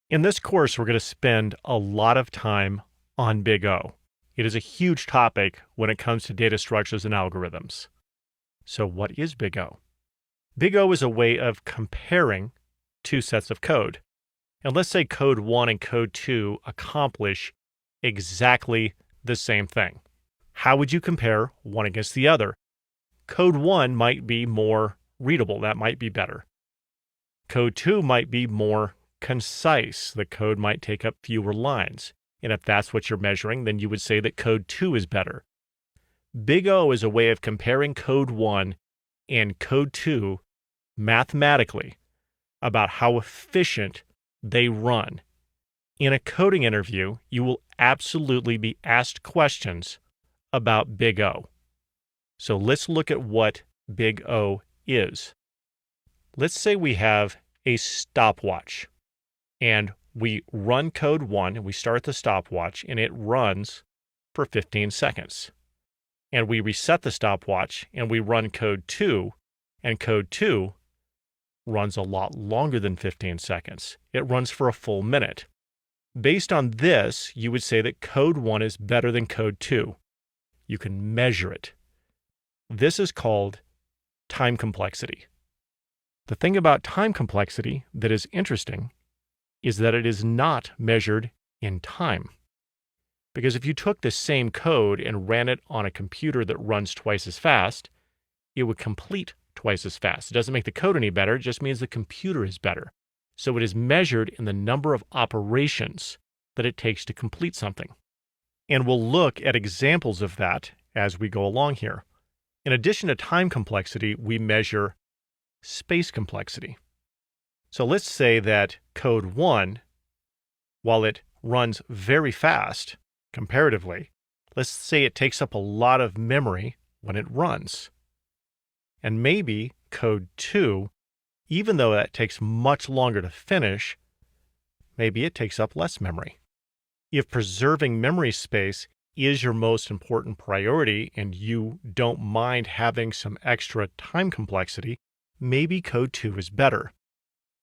In this course, we're going to spend a lot of time on Big O. It is a huge topic when it comes to data structures and algorithms. So what is Big O? Big O is a way of comparing two sets of code. And let's say code 1 and code 2 accomplish exactly the same thing. How would you compare one against the other? Code 1 might be more readable. That might be better. Code 2 might be more concise. The code might take up fewer lines. And if that's what you're measuring, then you would say that code 2 is better. Big O is a way of comparing code 1 and code 2 mathematically about how efficient they run. In a coding interview, you will absolutely be asked questions about Big O. So let's look at what Big O is. Let's say we have a stopwatch and we run code 1 and we start the stopwatch and it runs for 15 seconds. And we reset the stopwatch and we run code 2 and code 2 runs a lot longer than 15 seconds. It runs for a full minute. Based on this, you would say that code 1 is better than code 2. You can measure it. This is called time complexity. The thing about time complexity that is interesting is that it is not measured in time. Because if you took the same code and ran it on a computer that runs twice as fast, it would complete twice as fast. It doesn't make the code any better, it just means the computer is better. So it is measured in the number of operations that it takes to complete something. And we'll look at examples of that as we go along here. In addition to time complexity, we measure space complexity. So let's say that code 1, while it runs very fast comparatively, let's say it takes up a lot of memory when it runs. And maybe code 2, even though that takes much longer to finish, maybe it takes up less memory. If preserving memory space is your most important priority and you don't mind having some extra time complexity, maybe code 2 is better.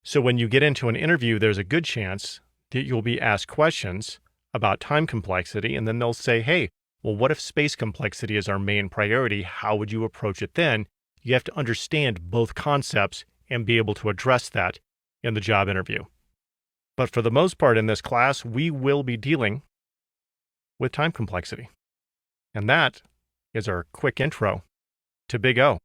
So when you get into an interview, there's a good chance that you'll be asked questions about time complexity, and then they'll say, hey, well, what if space complexity is our main priority? How would you approach it then? You have to understand both concepts and be able to address that in the job interview. But for the most part in this class, we will be dealing with time complexity. And that is our quick intro to Big O.